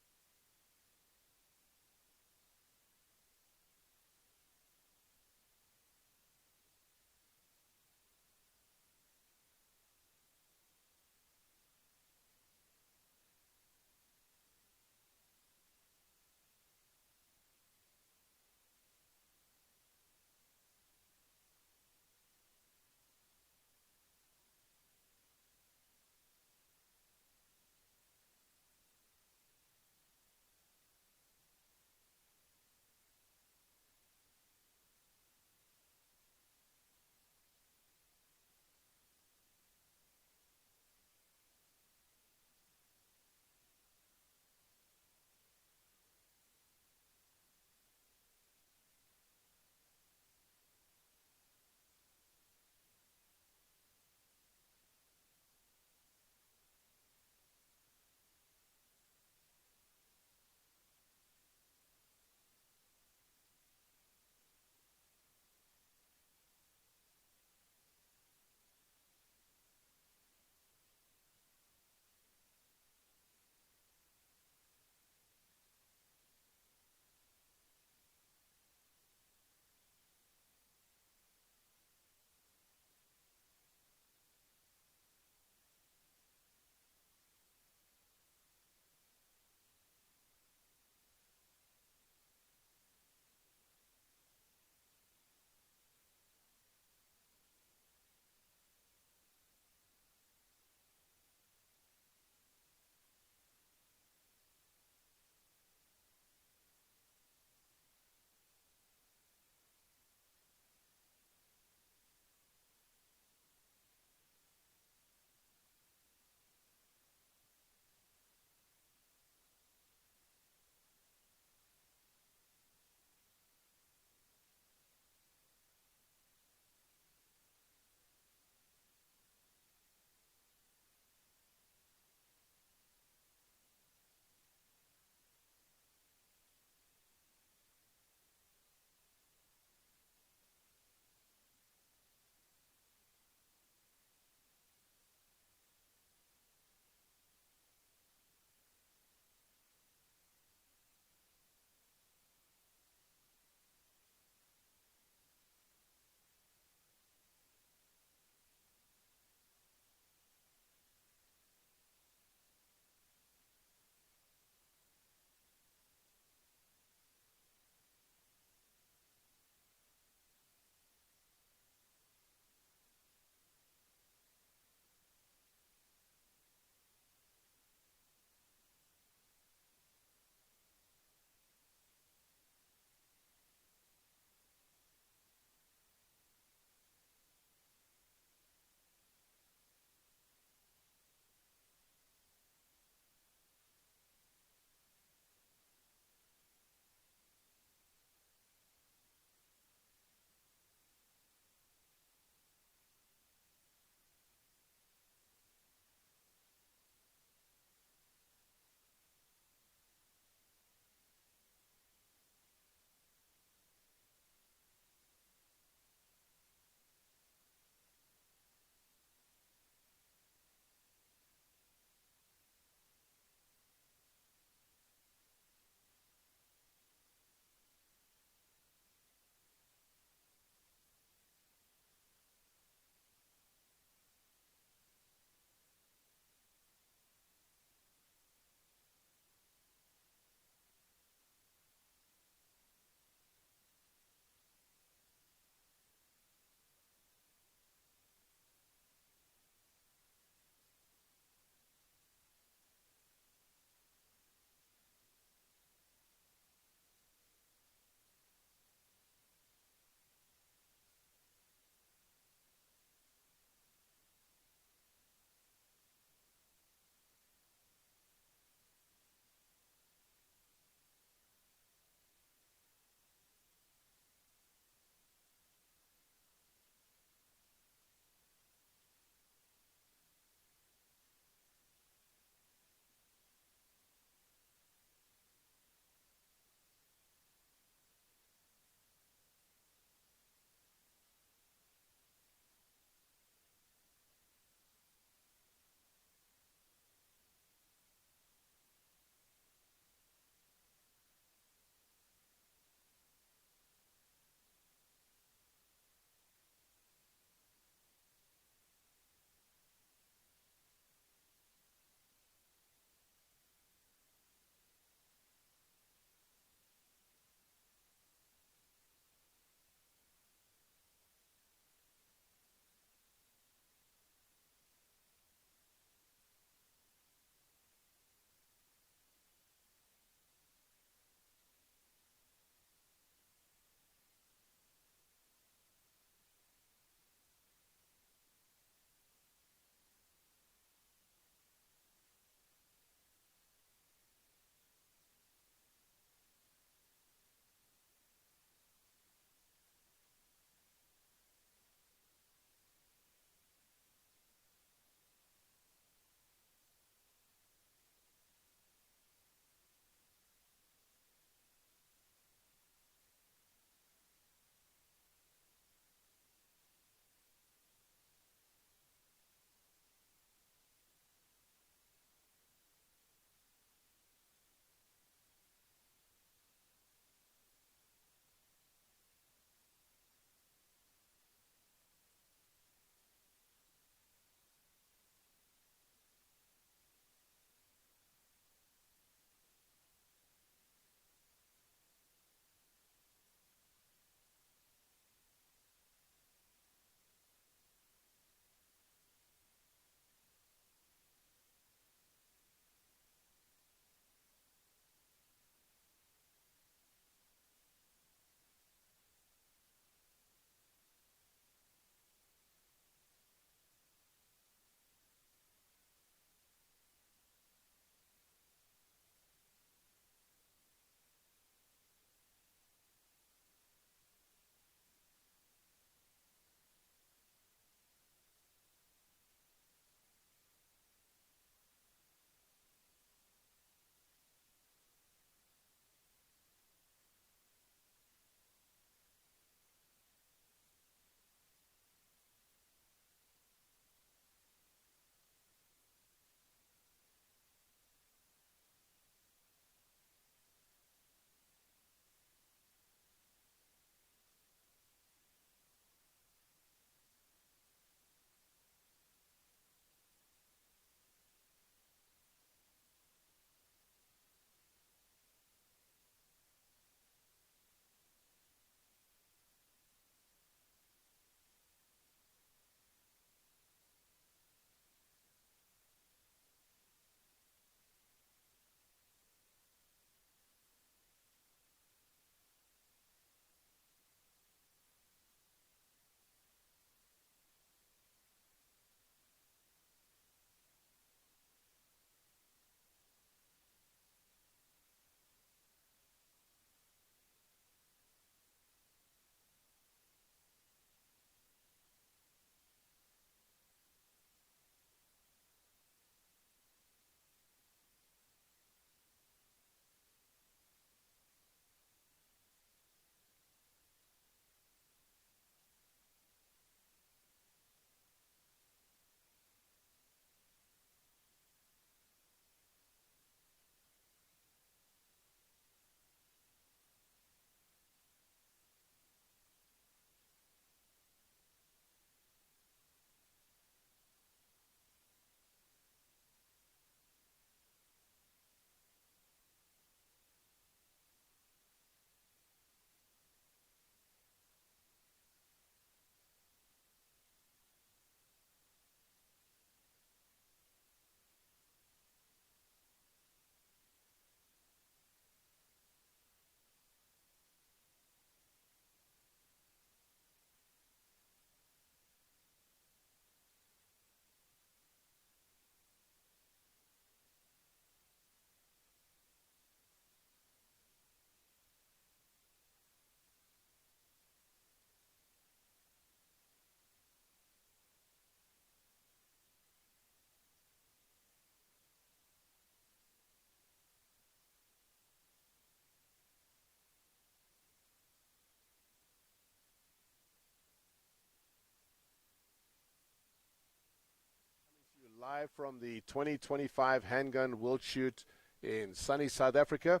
Speaker 1: live from the 2025 Handgun World Shoot in sunny South Africa.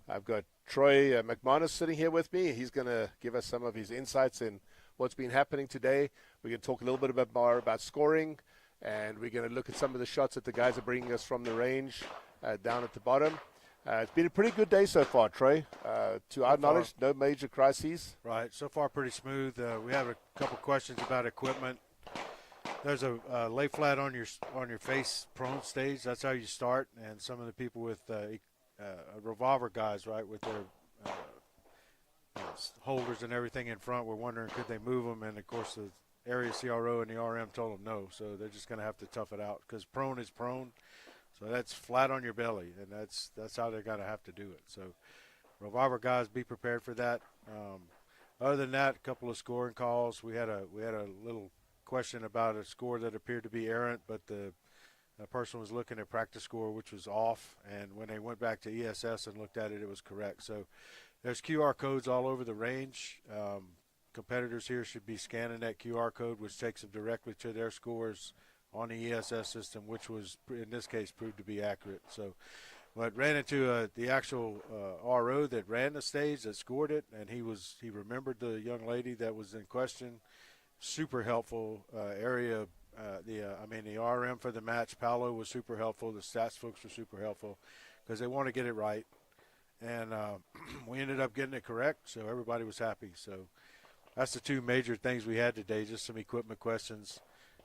Speaker 1: I've got Troy McManus sitting here with me. He's going to give us some of his insights in what's been happening today. We're going to talk a little bit more about scoring, and we're going to look at some of the shots that the guys are bringing us from the range down at the bottom. It's been a pretty good day so far, Troy. To our knowledge, no major crises.
Speaker 2: Right, so far pretty smooth. We have a couple questions about equipment. There's a lay flat on your face prone stage. That's how you start. And some of the people with revolver guys, right, with their holders and everything in front, were wondering could they move them. And of course, the area CRO and the RM told them no. So they're just going to have to tough it out because prone is prone. So that's flat on your belly, and that's how they're going to have to do it. So revolver guys, be prepared for that. Other than that, a couple of scoring calls. We had a little question about a score that appeared to be errant, but the person was looking at practice score, which was off, and when they went back to ESS and looked at it, it was correct. So there's QR codes all over the range. Competitors here should be scanning that QR code, which takes them directly to their scores on the ESS system, which was, in this case, proved to be accurate. So, but ran into the actual RO that ran the stage, that scored it, and he remembered the young lady that was in question. Super helpful area. The RM for the match, Paolo, was super helpful. The stats folks were super helpful because they want to get it right. And we ended up getting it correct, so everybody was happy. So that's the two major things we had today, just some equipment questions.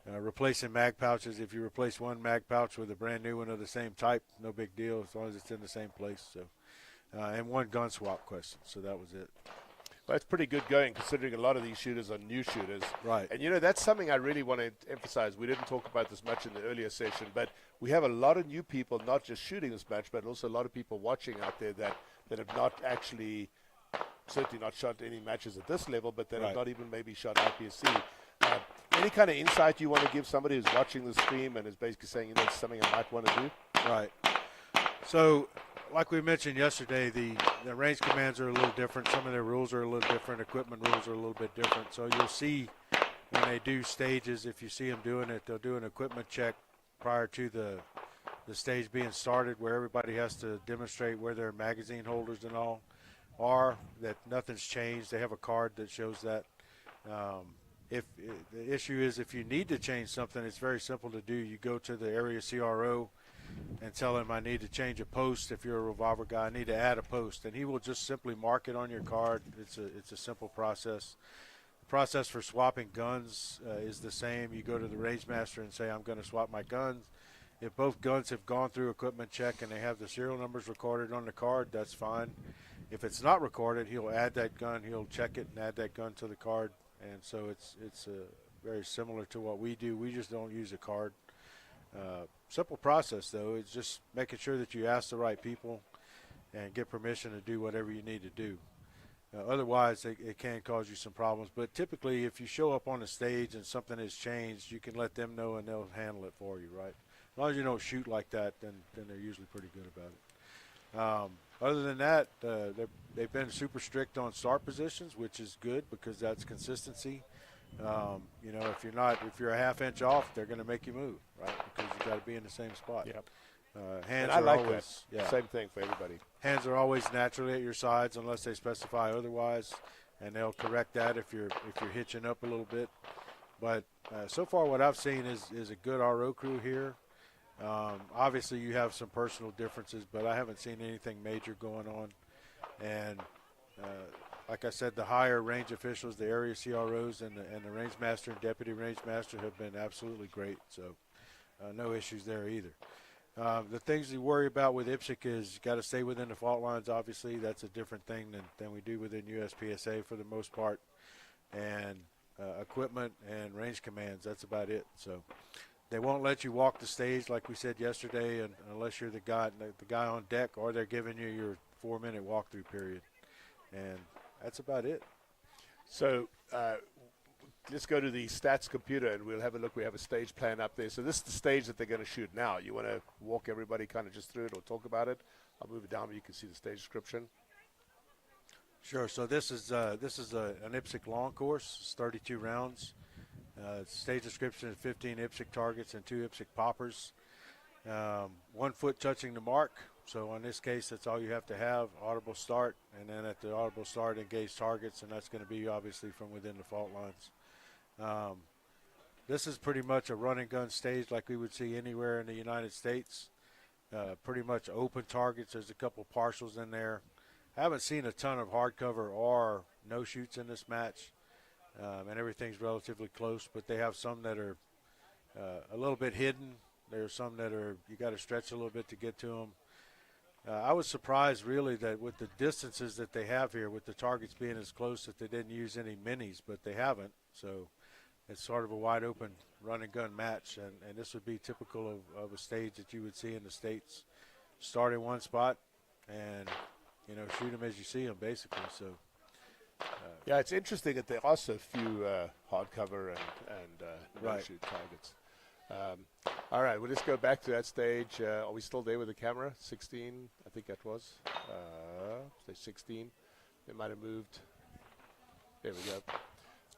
Speaker 2: Replacing mag pouches. If you replace one mag pouch with a brand new one of the same type, no big deal as long as it's in the same place. So, and one gun swap question. So that was it.
Speaker 1: Well, that's pretty good going considering a lot of these shooters are new shooters.
Speaker 2: Right.
Speaker 1: And, that's something I really want to emphasize. We didn't talk about this much in the earlier session, but we have a lot of new people not just shooting this match, but also a lot of people watching out there that have not actually, certainly not shot any matches at this level, but that have not even maybe shot IPSC. Any kind of insight you want to give somebody who's watching the stream and is basically saying, it's something I might want to do?
Speaker 2: Right. So, like we mentioned yesterday, the range commands are a little different. Some of their rules are a little different. Equipment rules are a little bit different. So you'll see when they do stages, if you see them doing it, they'll do an equipment check prior to the stage being started, where everybody has to demonstrate where their magazine holders and all are, that nothing's changed. They have a card that shows that. If the issue is if you need to change something, it's very simple to do. You go to the area CRO and tell him I need to change a post. If you're a revolver guy, I need to add a post, and he will just simply mark it on your card. It's a simple process. The process for swapping guns is the same. You go to the range master and say I'm going to swap my guns. If both guns have gone through equipment check and they have the serial numbers recorded on the card, that's fine. If it's not recorded, he'll add that gun. He'll check it and add that gun to the card. And so it's very similar to what we do. We just don't use a card. Simple process, though. It's just making sure that you ask the right people and get permission to do whatever you need to do. Otherwise, it can cause you some problems. But typically, if you show up on the stage and something has changed, you can let them know and they'll handle it for you, right? As long as you don't shoot like that, then they're usually pretty good about it. Other than that, they've been super strict on start positions, which is good because that's consistency. If you're a half inch off, they're going to make you move, right? Because you got to be in the same spot.
Speaker 1: Yep.
Speaker 2: Hands
Speaker 1: and I
Speaker 2: are
Speaker 1: like
Speaker 2: always
Speaker 1: that. Same thing for everybody.
Speaker 2: Hands are always naturally at your sides unless they specify otherwise, and they'll correct that if you're hitching up a little bit. But so far, what I've seen is a good RO crew here. Obviously, you have some personal differences, but I haven't seen anything major going on. And like I said, the higher range officials, the area CROs, and the range master and deputy range master have been absolutely great. So no issues there either. The things you worry about with IPSC is you got to stay within the fault lines. Obviously, that's a different thing than we do within USPSA for the most part. And equipment and range commands, that's about it. So they won't let you walk the stage like we said yesterday unless you're the guy on deck, or they're giving you your 4-minute walkthrough period. And that's about it.
Speaker 1: So let's go to the stats computer and we'll have a look. We have a stage plan up there. So this is the stage that they're going to shoot now. You want to walk everybody kind of just through it or talk about it? I'll move it down where you can see the stage description.
Speaker 2: Sure. So this is an IPSC long course. It's 32 rounds. Stage description is 15 IPSC targets and 2 IPSC poppers. 1 foot touching the mark. So in this case, that's all you have to have, audible start, and then at the audible start, engage targets, and that's going to be obviously from within the fault lines. This is pretty much a run and gun stage like we would see anywhere in the United States. Pretty much open targets. There's a couple partials in there. I haven't seen a ton of hardcover or no shoots in this match, and everything's relatively close, but they have some that are a little bit hidden. There's some that are, you got to stretch a little bit to get to them. I was surprised really that with the distances that they have here, with the targets being as close, that they didn't use any minis, but they haven't. So it's sort of a wide open run and gun match, and this would be typical of a stage that you would see in the States. Start in one spot and, you know, shoot them as you see them basically. So
Speaker 1: yeah, it's interesting that there are so few hardcover and no-shoot targets. All right, we'll just go back to that stage. Are we still there with the camera? 16, I think that was. Stage 16. They might have moved. There we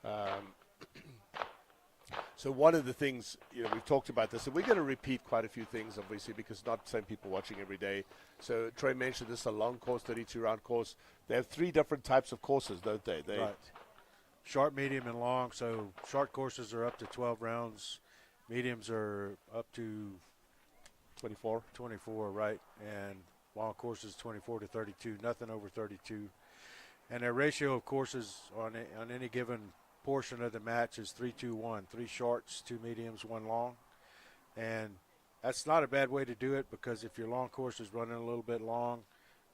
Speaker 1: go. So one of the things, you know, we've talked about this, and we're going to repeat quite a few things, obviously, because not the same people watching every day. So Troy mentioned this is a long course, 32-round course. They have 3 different types of courses, don't they?
Speaker 2: Right. Short, medium, and long. So short courses are up to 12 rounds. Mediums are up to
Speaker 1: 24,
Speaker 2: right, and long courses 24 to 32, nothing over 32. And their ratio of courses on any given portion of the match is 3-2-1, 3 shorts, 2 mediums, 1 long. And that's not a bad way to do it, because if your long course is running a little bit long,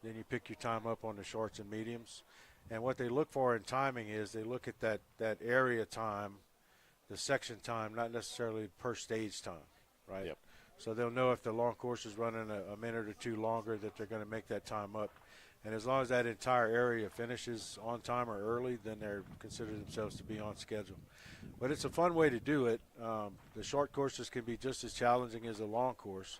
Speaker 2: then you pick your time up on the shorts and mediums. And what they look for in timing is they look at that area time, the section time, not necessarily per stage time, right?
Speaker 1: Yep.
Speaker 2: So they'll know if the long course is running a minute or 2 longer, that they're going to make that time up. And as long as that entire area finishes on time or early, then they're consider themselves to be on schedule. But it's a fun way to do it. The short courses can be just as challenging as a long course,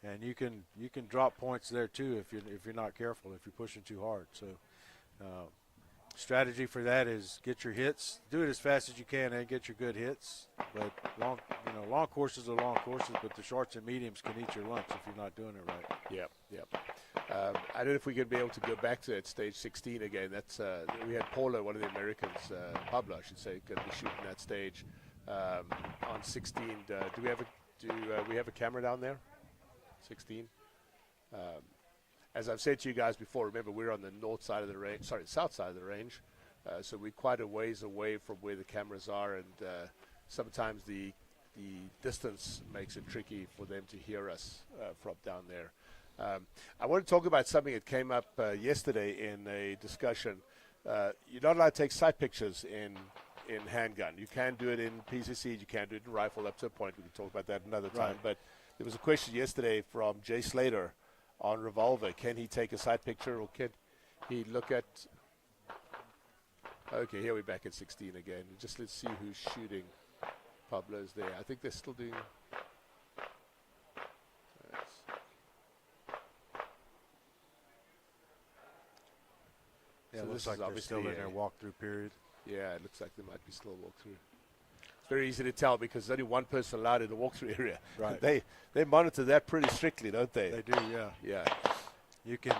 Speaker 2: and you can drop points there too if you're not careful, if you're pushing too hard. So strategy for that is get your hits, do it as fast as you can, and get your good hits. But long courses are long courses, but the shorts and mediums can eat your lunch if you're not doing it right.
Speaker 1: Yep. I don't know if we could be able to go back to that stage 16 again. That's we had Paula, one of the Americans, Pablo, I should say, going to be shooting that stage on 16. Do we have a camera down there? 16. As I've said to you guys before, remember we're on the south side of the range, so we're quite a ways away from where the cameras are, and sometimes the distance makes it tricky for them to hear us from down there. I want to talk about something that came up yesterday in a discussion. You're not allowed to take sight pictures in handgun. You can do it in PCC, you can do it in rifle up to a point. We can talk about that another time.
Speaker 2: Right.
Speaker 1: But there was a question yesterday from Jay Slater on revolver. Can he take a sight picture, or can he look at? Okay, here we're back at 16 again. Just let's see who's shooting. Pablo's there. I think they're still doing.
Speaker 2: Yeah,
Speaker 1: So
Speaker 2: it looks
Speaker 1: this
Speaker 2: like
Speaker 1: is
Speaker 2: they're
Speaker 1: obviously
Speaker 2: still in their walkthrough period.
Speaker 1: Yeah, it looks like there might be still a walkthrough. It's very easy to tell because there's only one person allowed in the walkthrough area.
Speaker 2: Right.
Speaker 1: They monitor that pretty strictly, don't they?
Speaker 2: They do, yeah.
Speaker 1: Yeah.
Speaker 2: You can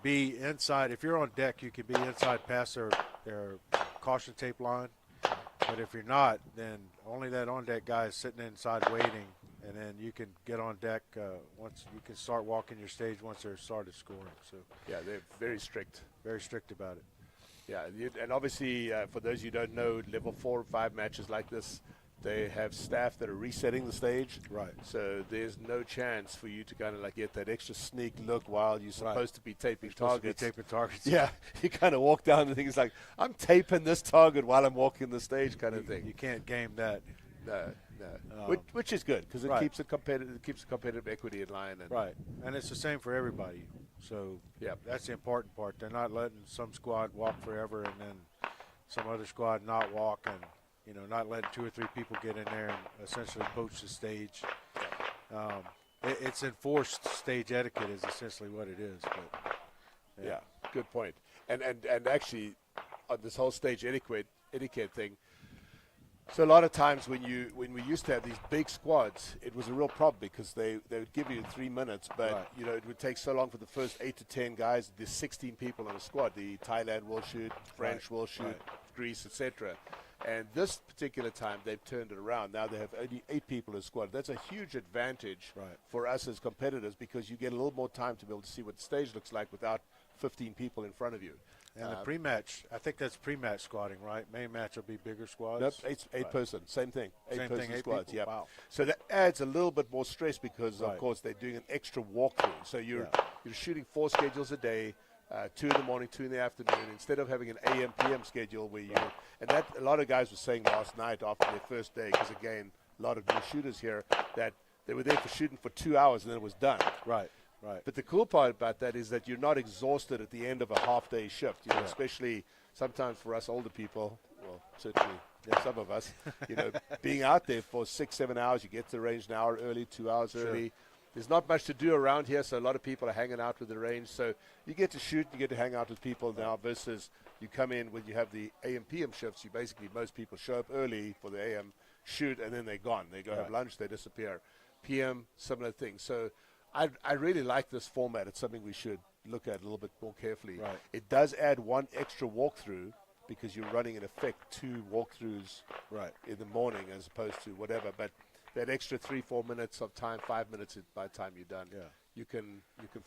Speaker 2: be inside. If you're on deck, you can be inside past their caution tape line. But if you're not, then only that on-deck guy is sitting inside waiting, and then you can get on deck once you can start walking your stage once they're started scoring. So
Speaker 1: Yeah, they're very strict.
Speaker 2: very strict about it.
Speaker 1: Yeah, and obviously, for those you don't know, level 4 or 5 matches like this, they have staff that are resetting the stage.
Speaker 2: Right.
Speaker 1: So there's no chance for you to kind of like get that extra sneak look while you're supposed
Speaker 2: Right.
Speaker 1: to be taping
Speaker 2: Supposed to be
Speaker 1: targets.
Speaker 2: taping targets.
Speaker 1: Yeah, you kind of walk down and think it's like, I'm taping this target while I'm walking the stage kind of thing.
Speaker 2: You can't game that.
Speaker 1: No. Which is good because it
Speaker 2: Right.
Speaker 1: keeps a competitive equity in line. And
Speaker 2: Right. And it's the same for everybody. So
Speaker 1: Yeah.
Speaker 2: that's the important part. They're not letting some squad walk forever and then some other squad not walk, and not letting 2 or 3 people get in there and essentially poach the stage. It's enforced stage etiquette is essentially what it is. But
Speaker 1: Yeah, good point. And actually, on this whole stage etiquette thing, So a lot of times when we used to have these big squads, it was a real problem because they would give you 3 minutes, but
Speaker 2: Right.
Speaker 1: you know it would take so long for the first 8 to 10 guys. There's 16 people on a squad. The Thailand will shoot, French will shoot,
Speaker 2: right.
Speaker 1: Greece, etc. And this particular time they've turned it around. Now they have only 8 people in a squad. That's a huge advantage
Speaker 2: Right.
Speaker 1: for us as competitors because you get a little more time to be able to see what the stage looks like without 15 people in front of you.
Speaker 2: And the pre-match, I think that's pre-match squatting, right? Main match will be bigger squads.
Speaker 1: Nope, eight
Speaker 2: Right.
Speaker 1: person, same thing.
Speaker 2: Same
Speaker 1: Eight-person
Speaker 2: thing, 8
Speaker 1: squads,
Speaker 2: people?
Speaker 1: yeah.
Speaker 2: Wow.
Speaker 1: So that adds a little bit more stress because, of
Speaker 2: Right.
Speaker 1: course, they're doing an extra walkthrough. So you're shooting 4 schedules a day, 2 in the morning, 2 in the afternoon, instead of having an AM, PM schedule where you and that a lot of guys were saying last night after their first day, because again, a lot of new shooters here, that they were there for shooting for 2 hours and then it was done.
Speaker 2: Right, right.
Speaker 1: But the cool part about that is that you're not exhausted at the end of a half-day shift, you know,
Speaker 2: Yeah.
Speaker 1: especially sometimes for us older people, well, certainly some of us, you know, being out there for 6, 7 hours, you get to the range an hour early, 2 hours early. There's not much to do around here, so a lot of people are hanging out with the range. So you get to shoot, you get to hang out with people now versus you come in when you have the AM, PM shifts. You basically, most people show up early for the AM, shoot, and then they're gone. They go have lunch, they disappear. PM, similar thing. So I really like this format. It's something we should look at a little bit more carefully.
Speaker 2: Right.
Speaker 1: It does add 1 extra walkthrough because you're running, in effect, 2 walkthroughs in the morning as opposed to whatever. But that extra 3-4 minutes of time, 5 minutes by the time you're done, you can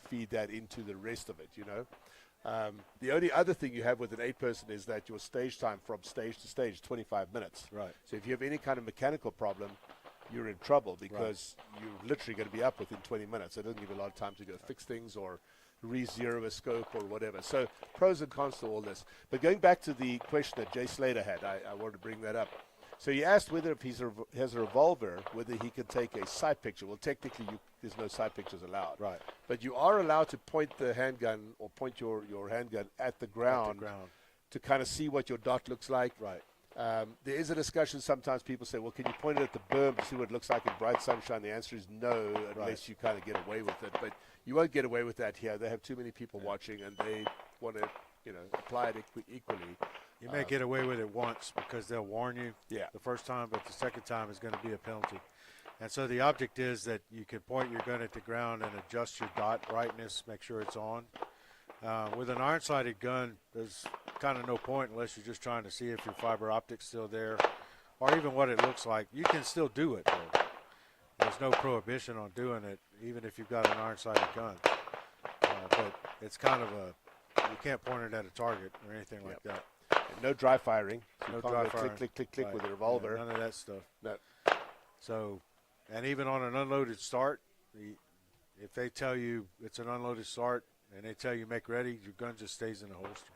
Speaker 1: feed that into the rest of it, you know. The only other thing you have with an 8-person is that your stage time from stage to stage is 25 minutes.
Speaker 2: Right.
Speaker 1: So if you have any kind of mechanical problem, you're in trouble because you're literally going to be up within 20 minutes. It doesn't give you a lot of time to go fix things or re-zero a scope or whatever. So pros and cons to all this. But going back to the question that Jay Slater had, I wanted to bring that up. So he asked whether if he has a revolver, whether he can take a side picture. Well, technically, there's no side pictures allowed.
Speaker 2: Right.
Speaker 1: But you are allowed to point the handgun or point your handgun at the ground, to kind of see what your dot looks like.
Speaker 2: Right.
Speaker 1: There is a discussion. Sometimes people say, well, can you point it at the berm to see what it looks like in bright sunshine? The answer is no, unless you kind of get away with it. But you won't get away with that here. They have too many people watching, and they want to, you know, apply it equally.
Speaker 2: You may get away with it once because they'll warn you the first time, but the second time is going to be a penalty. And so the object is that you can point your gun at the ground and adjust your dot brightness, make sure it's on. With an iron-sighted gun, there's kind of no point unless you're just trying to see if your fiber optic's still there or even what it looks like. You can still do it, though. There's no prohibition on doing it, even if you've got an iron-sighted gun. But it's kind of you can't point it at a target or anything like that.
Speaker 1: And no dry firing. So
Speaker 2: No
Speaker 1: you can't
Speaker 2: dry
Speaker 1: go
Speaker 2: firing.
Speaker 1: click with a revolver.
Speaker 2: Yeah, none of that stuff.
Speaker 1: No.
Speaker 2: So, and even on an unloaded start, if they tell you it's an unloaded start and they tell you make ready, your gun just stays in the holster.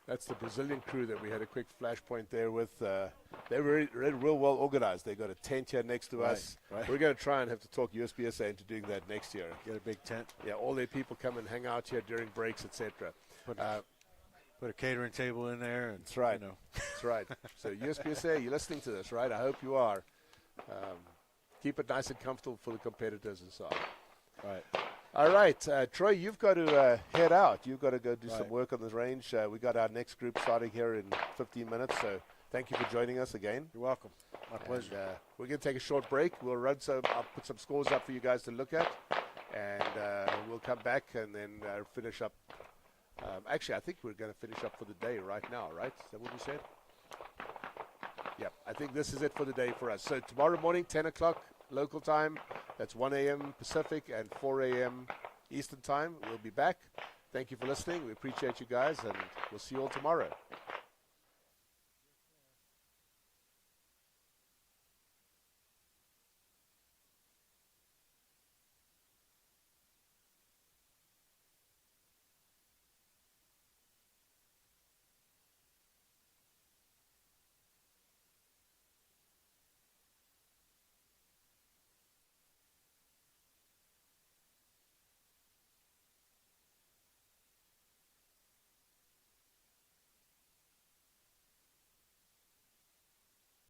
Speaker 1: That's the Brazilian crew that we had a quick flashpoint there with. They were real well organized. They got a tent here next to us.
Speaker 2: Right.
Speaker 1: We're going to try and have to talk USPSA into doing that next year.
Speaker 2: Get a big tent.
Speaker 1: Yeah, all their people come and hang out here during breaks, etc.
Speaker 2: Put a catering table in there. And,
Speaker 1: that's right.
Speaker 2: You know.
Speaker 1: That's right. So USPSA, you're listening to this, right? I hope you are. Keep it nice and comfortable for the competitors and so on.
Speaker 2: Right.
Speaker 1: All right, Troy, you've got to head out. You've got to go do some work on the range. We got our next group starting here in 15 minutes, so thank you for joining us again.
Speaker 2: You're welcome. My pleasure.
Speaker 1: And, we're going to take a short break. We'll I'll put some scores up for you guys to look at, and we'll come back and then finish up. Actually, I think we're going to finish up for the day right now, right? Is that what we said? Yep, I think this is it for the day for us. So tomorrow morning, 10 o'clock local time. That's 1 a.m. Pacific and 4 a.m. Eastern time. We'll be back. Thank you for listening. We appreciate you guys, and we'll see you all tomorrow.